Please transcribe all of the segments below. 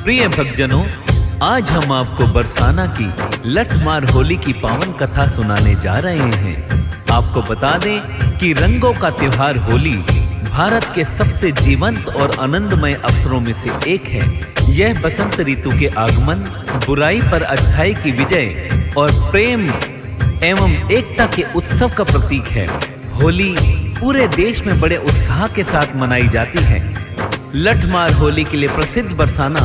प्रिय भक्तजनों, आज हम आपको बरसाना की लठमार होली की पावन कथा सुनाने जा रहे हैं। आपको बता दें कि रंगों का त्योहार होली भारत के सबसे जीवंत और आनंदमय अवसरों में से एक है। यह बसंत ऋतु के आगमन, बुराई पर अच्छाई की विजय और प्रेम एवं एकता के उत्सव का प्रतीक है। होली पूरे देश में बड़े उत्साह के साथ मनाई जाती है। लठमार होली के लिए प्रसिद्ध बरसाना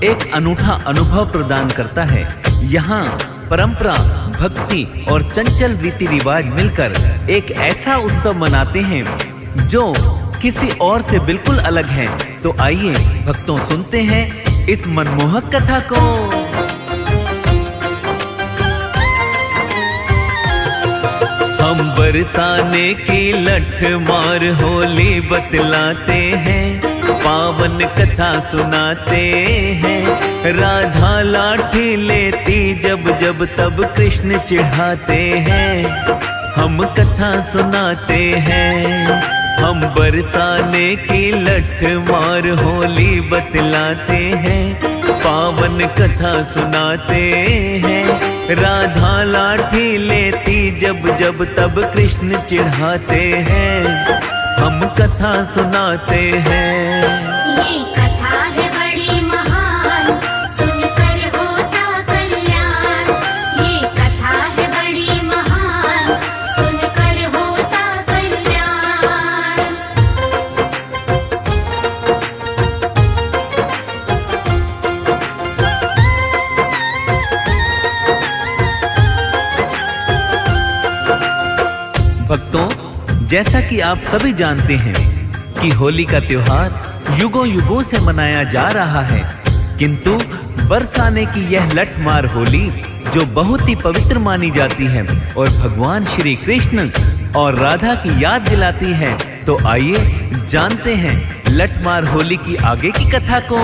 एक अनूठा अनुभव प्रदान करता है। यहाँ परंपरा, भक्ति और चंचल रीति रिवाज मिलकर एक ऐसा उत्सव मनाते हैं जो किसी और से बिल्कुल अलग है। तो आइए भक्तों सुनते हैं इस मनमोहक कथा को। हम बरसाने की लठमार होली बतलाते हैं, पावन कथा सुनाते हैं। राधा लाठी लेती जब जब तब कृष्ण चिढ़ाते हैं, हम कथा सुनाते हैं। हम बरसाने की लठमार होली बतलाते हैं, पावन कथा सुनाते हैं। राधा लाठी लेती जब जब तब कृष्ण चिढ़ाते हैं, हम कथा सुनाते हैं। ये कथा है बड़ी महान, सुनकर होता कल्याण। ये कथा है बड़ी महान, सुनकर होता कल्याण। भक्तों, जैसा कि आप सभी जानते हैं कि होली का त्योहार युगों युगों से मनाया जा रहा है, किंतु बरसाने की यह लठमार होली जो बहुत ही पवित्र मानी जाती है और भगवान श्री कृष्ण और राधा की याद दिलाती है। तो आइए जानते हैं लठमार होली की आगे की कथा को।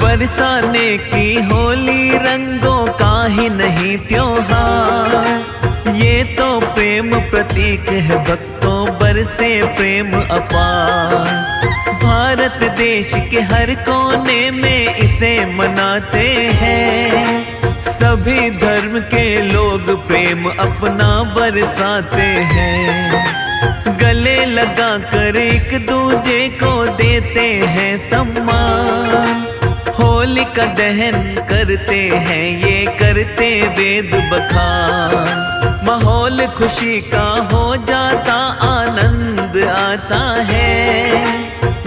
बरसाने की होली रंगों का ही नहीं त्योहार, ये तो प्रेम प्रतीक है भक्तों, बरसे प्रेम अपार। भारत देश के हर कोने में इसे मनाते हैं, सभी धर्म के लोग प्रेम अपना बरसाते हैं। गले लगा कर एक दूजे को देते हैं सम्मान, होलिका दहन करते हैं ये करते वेद बखान। माहौल खुशी का हो जाता, आनंद आता है,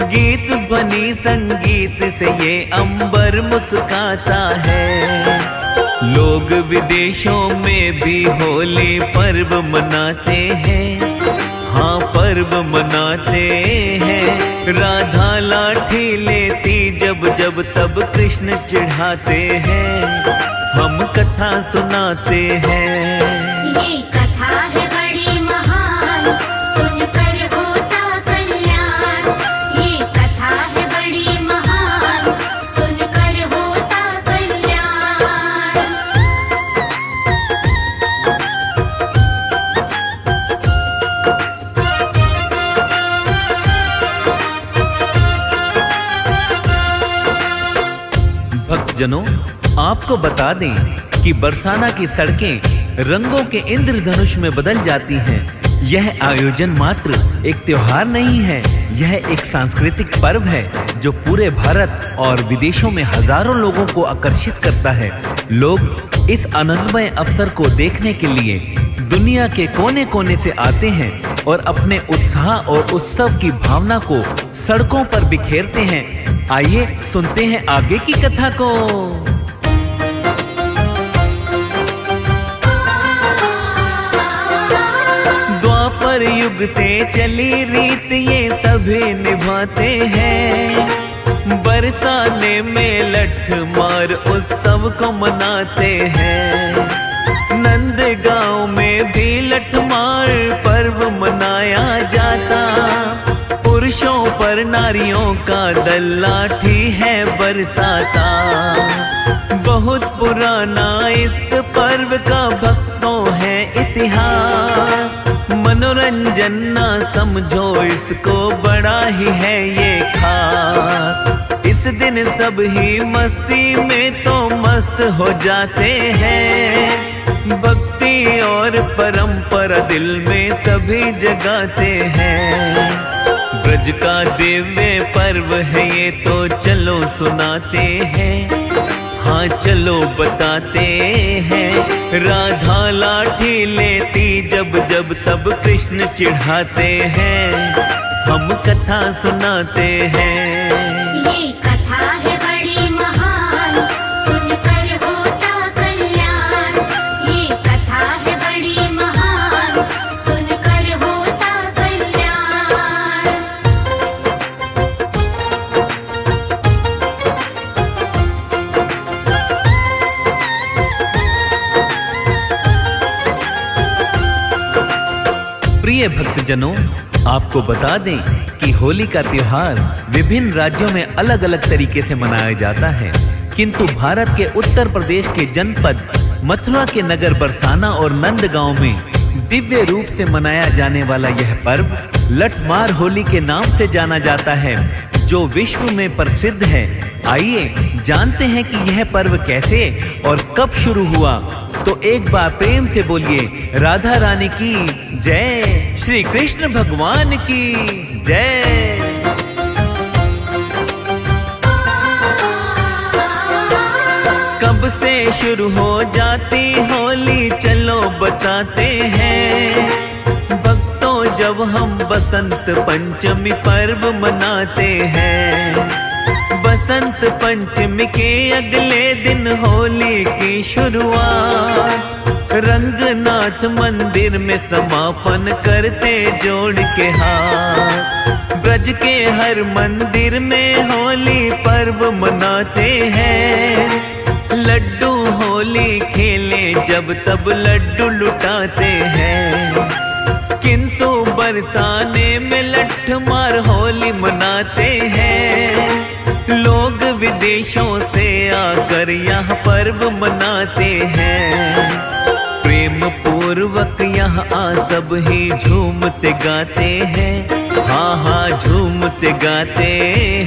गीत बनी संगीत से ये अंबर मुस्काता है। लोग विदेशों में भी होली पर्व मनाते हैं, हाँ पर्व मनाते हैं। राधा लाठी लेती जब जब तब कृष्ण चिढ़ाते हैं, हम कथा सुनाते हैं। ये कथा है बड़ी महान, सुनकर होता कल्याण। ये कथा है बड़ी महान, सुनकर होता कल्याण। भक्तजनों, आपको बता दें कि बरसाना की सड़कें रंगों के इंद्रधनुष में बदल जाती हैं। यह आयोजन मात्र एक त्योहार नहीं है, यह एक सांस्कृतिक पर्व है जो पूरे भारत और विदेशों में हजारों लोगों को आकर्षित करता है। लोग इस आनंदमय अवसर को देखने के लिए दुनिया के कोने कोने से आते हैं और अपने उत्साह और उत्सव की भावना को सड़कों पर बिखेरते हैं। आइए सुनते हैं आगे की कथा को। द्वापर युग से चली रीत ये सभी निभाते हैं, बरसाने में लठमार उत्सव को मनाते हैं। नंदगांव में भी लठमार पर्व मनाया जाता, पुरुषों पर नारियों का दल लाठी है बरसाता। बहुत पुराना इस पर्व का भक्तों है इतिहास, मनोरंजन जन्ना समझो इसको बड़ा ही है ये खास। इस दिन सब ही मस्ती में तो मस्त हो जाते हैं। भक्ति और परंपरा दिल में सभी जगाते हैं। ब्रज का दिव्य पर्व है ये तो चलो सुनाते हैं। हाँ चलो बताते हैं। राधा लाठी लेती जब जब तब कृष्ण चिढ़ाते हैं। हम कथा सुनाते हैं। ये कथा है बड़ी महान, सुनकर होता कल्याण। ये कथा है बड़ी महान, सुनकर होता कल्याण। प्रिय भक्तजनों, आपको बता दें कि होली का त्योहार विभिन्न राज्यों में अलग अलग तरीके से मनाया जाता है, किंतु भारत के उत्तर प्रदेश के जनपद मथुरा के नगर बरसाना और नंदगांव में दिव्य रूप से मनाया जाने वाला यह पर्व लठमार होली के नाम से जाना जाता है, जो विश्व में प्रसिद्ध है। आइए जानते हैं कि यह पर्व कैसे और कब शुरू हुआ। तो एक बार प्रेम से बोलिए राधा रानी की जय, श्री कृष्ण भगवान की जय। कब से शुरू हो जाती होली चलो बताते हैं। भक्तों जब हम बसंत पंचमी पर्व मनाते हैं। बसंत पंचमी के अगले दिन होली की शुरुआत रंगनाथ मंदिर में समापन करते जोड़ के हाथ। ब्रज के हर मंदिर में होली पर्व मनाते हैं। लड्डू होली खेले जब तब लड्डू लुटाते हैं, किंतु बरसाने में लठमार होली मनाते हैं। लोग विदेशों से आकर यहाँ पर्व मनाते हैं। प्रेम पूर्वक यहाँ सब ही झूमते गाते हैं। हाँ हाँ झूमते गाते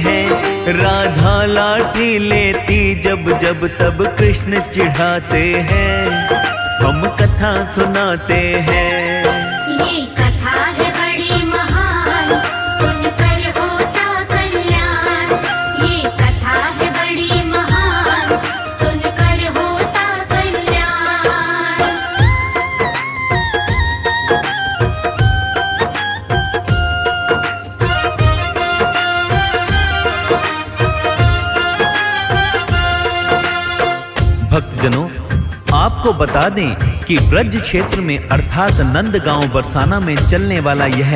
हैं। राधा लाठी लेती जब जब तब कृष्ण चिढ़ाते हैं। हम कथा सुनाते हैं। ये कथा है बड़ी महान, सुनकर होता कल्याण। ये कथा है बड़ी महान, सुनकर होता कल्याण। भक्तजनों, आपको बता दें कि ब्रज क्षेत्र में अर्थात नंदगांव बरसाना में चलने वाला यह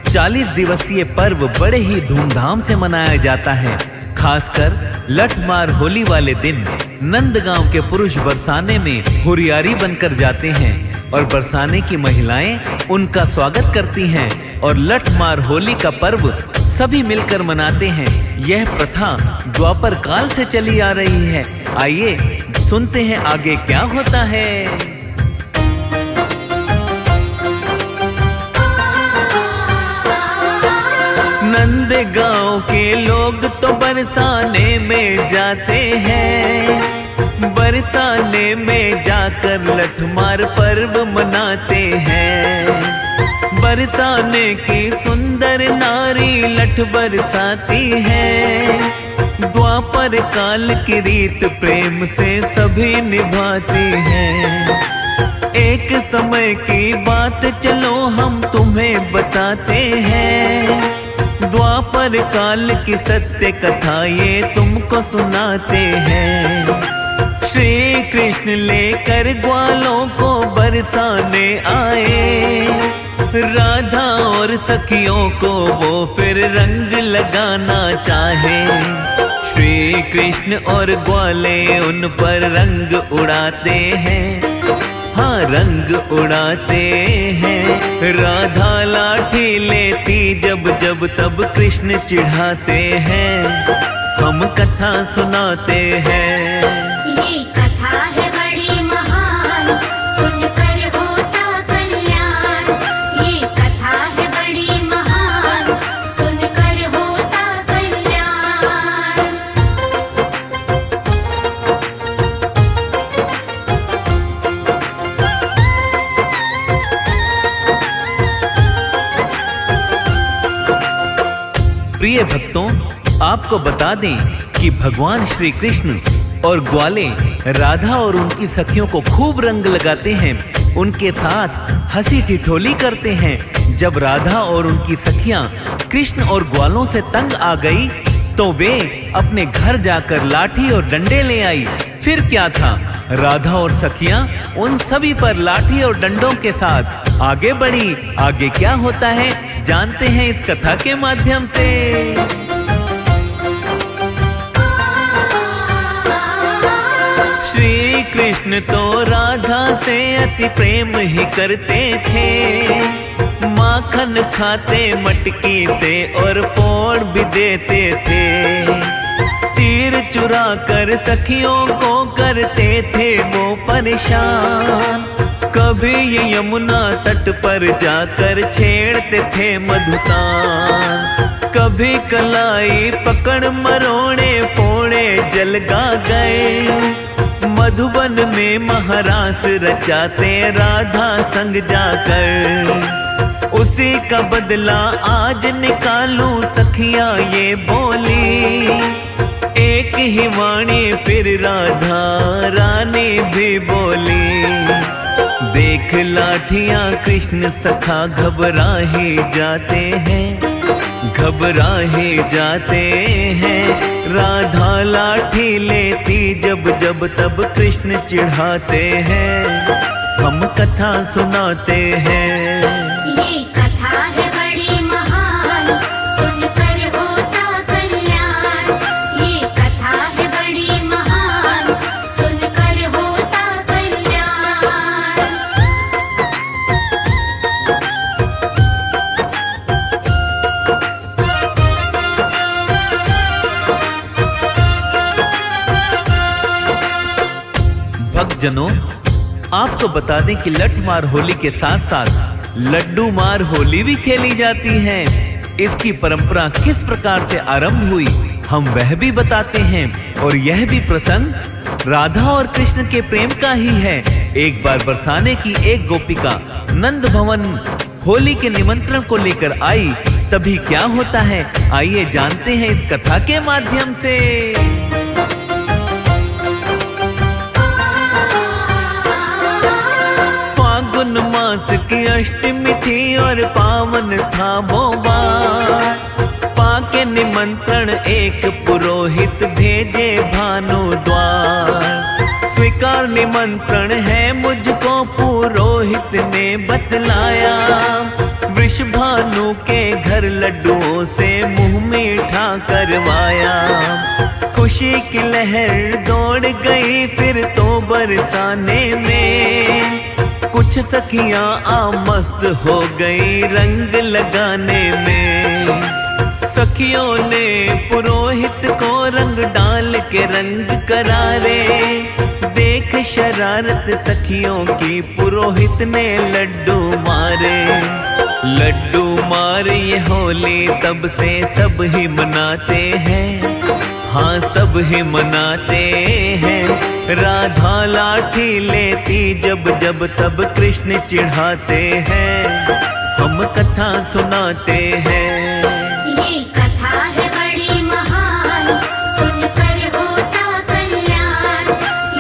40 दिवसीय पर्व बड़े ही धूमधाम से मनाया जाता है। खासकर लठमार होली वाले दिन नंदगांव के पुरुष बरसाने में हुरियारी बनकर जाते हैं और बरसाने की महिलाएं उनका स्वागत करती हैं और लठमार होली का पर्व सभी मिलकर मनाते हैं। यह प्रथा द्वापर काल से चली आ रही है। आइए सुनते हैं आगे क्या होता है। नंदगांव के लोग तो बरसाने में जाते हैं। बरसाने में जाकर लठमार पर्व मनाते हैं। बरसाने की सुंदर नारी लठ बरसाती है। द्वापर काल की रीत प्रेम से सभी निभाती हैं। एक समय की बात चलो हम तुम्हें बताते हैं। द्वापर काल की सत्य कथा ये तुमको सुनाते हैं। श्री कृष्ण लेकर ग्वालों को बरसाने आए। राधा और सखियों को वो फिर रंग लगाना चाहे। श्री कृष्ण और ग्वाले उन पर रंग उड़ाते हैं। हाँ रंग उड़ाते हैं। राधा लाठी लेती जब जब तब कृष्ण चिढ़ाते हैं। हम कथा सुनाते हैं। ये कथा है बड़ी महान, सुनकर होता कल्याण। ये कथा है प्रिय भक्तों, आपको बता दें कि भगवान श्री कृष्ण और ग्वाले राधा और उनकी सखियों को खूब रंग लगाते हैं, उनके साथ हंसी ठिठोली करते हैं। जब राधा और उनकी सखियां कृष्ण और ग्वालों से तंग आ गई तो वे अपने घर जाकर लाठी और डंडे ले आई। फिर क्या था, राधा और सखियां उन सभी पर लाठी और डंडों के साथ आगे बढ़ी। आगे क्या होता है जानते हैं इस कथा के माध्यम से। श्री कृष्ण तो राधा से अति प्रेम ही करते थे, माखन खाते मटकी से और फोड़ भी देते थे। चीर चुरा कर सखियों को करते थे वो परेशान। कभी ये यमुना तट पर जाकर छेड़ते थे मधुतान। कभी कलाई पकड़ मरोड़े फोड़े जलगा गए। मधुबन में महारास रचाते राधा संग जाकर। उसी का बदला आज निकालूं सखियां ये बोली। एक ही वाणी फिर राधा रानी भी बोली। देख लाठियां कृष्ण सखा घबरा ही जाते हैं, घबरा ही जाते हैं। राधा लाठी लेती जब जब तब कृष्ण चिढ़ाते हैं, हम कथा सुनाते हैं। ये कथा है बड़ी महान, सुनकर होता कल्याण। ये कथा है बड़ी महान, सुनकर होता कल्याण। भक्तजनों, आपको बता दें कि लठमार होली के साथ साथ लड्डू मार होली भी खेली जाती है। इसकी परंपरा किस प्रकार से आरंभ हुई हम वह भी बताते हैं। और यह भी प्रसंग राधा और कृष्ण के प्रेम का ही है। एक बार बरसाने की एक गोपिका नंद भवन होली के निमंत्रण को लेकर आई। तभी क्या होता है आइए जानते हैं इस कथा के माध्यम से। फागुन मास की अष्टमी थी और पावन था वो बार। पाके निमंत्रण एक पुरोहित भेजे भानु द्वार। स्वीकार निमंत्रण है मुझको पुरोहित ने बतलाया। वृषभानु के घर लड्डुओं से मुंह मीठा करवाया। खुशी की लहर दौड़ गई फिर तो बरसाने में। कुछ सखियां आमस्त हो गई रंग लगाने में। सखियों ने पुरोहित को रंग डाल के रंग करारे। देख शरारत सखियों की पुरोहित ने लड्डू मारे। लड्डू मारे ये होली तब से सब ही मनाते हैं। हाँ सब ही मनाते हैं। राधा लाठी लेती जब जब तब कृष्ण चिढ़ाते हैं, हम कथा सुनाते हैं। ये कथा है बड़ी महान, सुनकर होता कल्याण।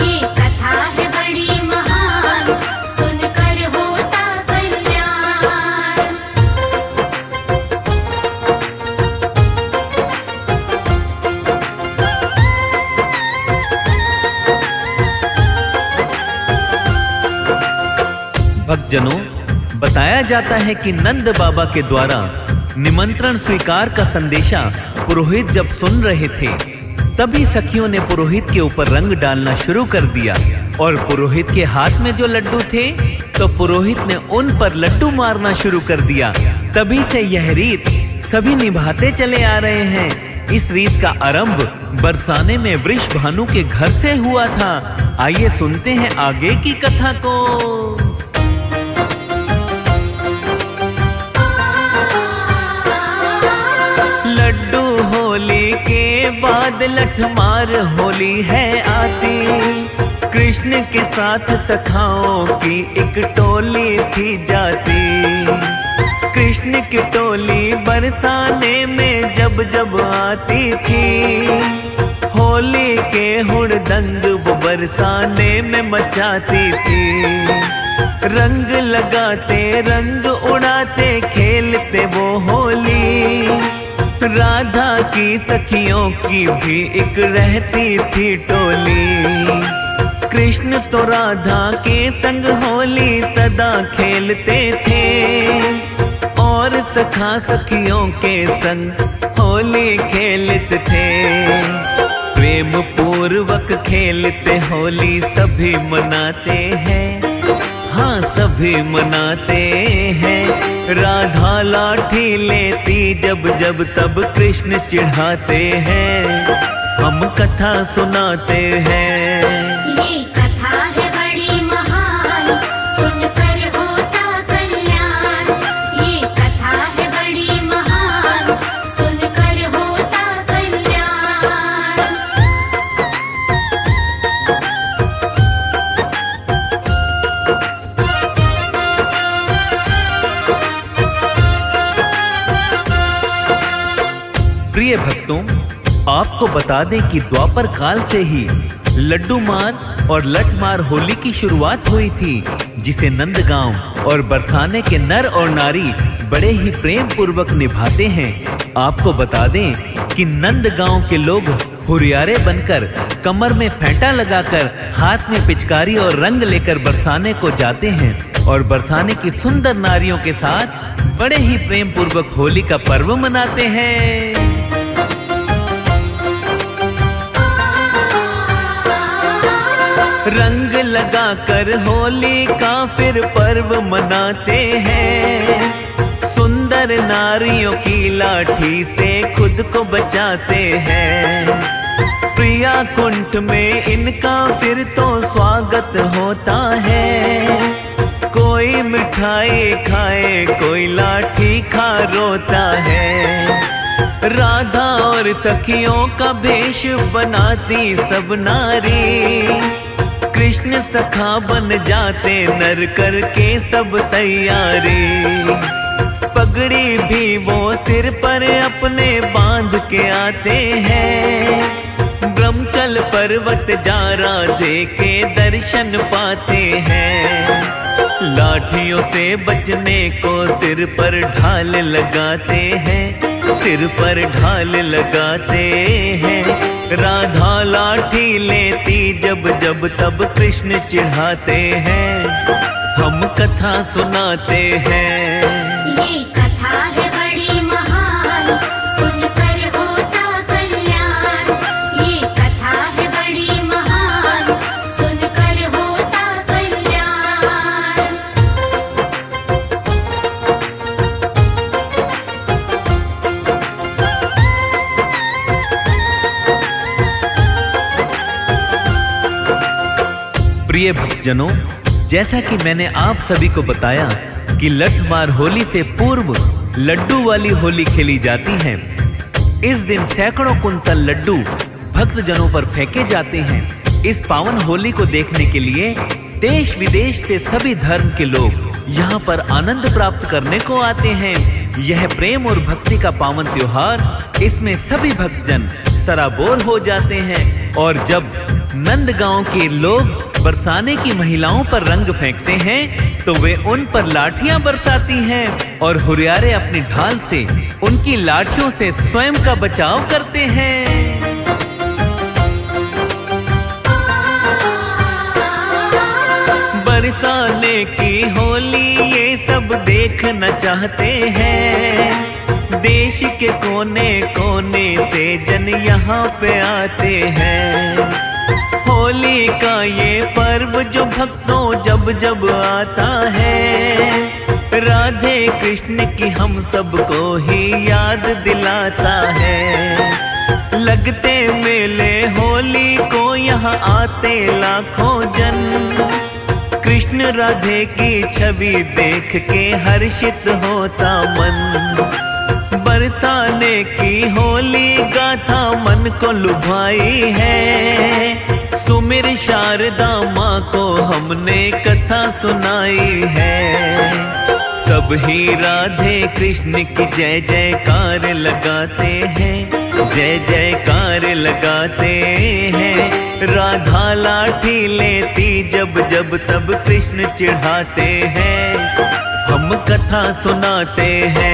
ये कथा है बड़ी महान, सुनकर होता कल्याण। भक्तजनों, बताया जाता है कि नंद बाबा के द्वारा निमंत्रण स्वीकार का संदेशा पुरोहित जब सुन रहे थे तभी सखियों ने पुरोहित के ऊपर रंग डालना शुरू कर दिया। और पुरोहित के हाथ में जो लड्डू थे तो पुरोहित ने उन पर लड्डू मारना शुरू कर दिया। तभी से यह रीत सभी निभाते चले आ रहे हैं। इस रीत का आरंभ बरसाने में वृषभानु के घर से हुआ था। आइए सुनते हैं आगे की कथा को। लड्डू होली के बाद लठमार होली है आती। कृष्ण के साथ सखाओं की एक टोली थी जाती। कृष्ण की टोली बरसाने में जब जब आती थी, होली के हुड़दंग वो बरसाने में मचाती थी। रंग लगाते रंग उड़ाते खेलते वो होली, राधा की सखियों की भी एक रहती थी टोली। कृष्ण तो राधा के संग होली सदा खेलते थे, और सखा सखियों के संग होली खेलते थे। प्रेम पूर्वक खेलते होली सभी मनाते हैं, हाँ सभी मनाते हैं। राधा लाठी लेती जब जब तब कृष्ण चिढ़ाते हैं, हम कथा सुनाते हैं। ये कथा है बड़ी महान, सुनकर होता कल्याण। ये कथा है बड़ी महान, सुनकर होता कल्याण। प्रिय भक्तों, आपको बता दें कि द्वापर काल से ही लड्डू मार और लठ मार होली की शुरुआत हुई थी, जिसे नंदगांव और बरसाने के नर और नारी बड़े ही प्रेम पूर्वक निभाते हैं। आपको बता दें कि नंदगांव के लोग हुरियारे बनकर कमर में फेंटा लगाकर हाथ में पिचकारी और रंग लेकर बरसाने को जाते हैं, और बरसाने की सुंदर नारियों के साथ बड़े ही प्रेम पूर्वक होली का पर्व मनाते हैं। रंग लगाकर होली का फिर पर्व मनाते हैं, सुंदर नारियों की लाठी से खुद को बचाते हैं। प्रिया कुंठ में इनका फिर तो स्वागत होता है, कोई मिठाई खाए कोई लाठी खा रोता है। राधा और सखियों का भेष बनाती सब नारी, कृष्ण सखा बन जाते नर करके सब तैयारी। पगड़ी भी वो सिर पर अपने बांध के आते हैं, ब्रह्मचल पर्वत जा राधे के दर्शन पाते हैं। लाठियों से बचने को सिर पर ढाल लगाते हैं, सिर पर ढाल लगाते हैं। राधा लाठी लेती जब जब तब कृष्ण चिढ़ाते हैं, हम कथा सुनाते हैं। ये कथा है बड़ी महान, सुनकर होता कल्याण। ये कथा है बड़ी महान, सुनकर होता कल्याण। प्रिय भक्तजनों, जैसा कि मैंने आप सभी को बताया कि लठमार होली से पूर्व लड्डू वाली होली खेली जाती है। इस दिन सैकड़ों कुंतल लड्डू भक्तजनों पर फेंके जाते हैं। इस पावन होली को देखने के लिए देश विदेश से सभी धर्म के लोग यहाँ पर आनंद प्राप्त करने को आते हैं। यह प्रेम और भक्ति का पावन त्योहार, इसमें सभी भक्तजन सराबोर हो जाते हैं। और जब नंदगांव के लोग बरसाने की महिलाओं पर रंग फेंकते हैं तो वे उन पर लाठियां बरसाती हैं, और हुरियारे अपनी ढाल से उनकी लाठियों से स्वयं का बचाव करते हैं। बरसाने की होली ये सब देखना चाहते हैं, देश के कोने कोने से जन यहाँ पे आते हैं। होली का ये पर्व जो भक्तों जब जब आता है, राधे कृष्ण की हम सबको ही याद दिलाता है। लगते मेले होली को यहाँ आते लाखों जन, कृष्ण राधे की छवि देख के हर्षित होता मन। बरसाने की होली गाथा मन को लुभाई है, सुमिर शारदा माँ को हमने कथा सुनाई है। सब ही राधे कृष्ण की जय जयकार लगाते हैं, जय जयकार लगाते हैं। राधा लाठी लेती जब तब कृष्ण चिढ़ाते हैं। हम कथा सुनाते हैं,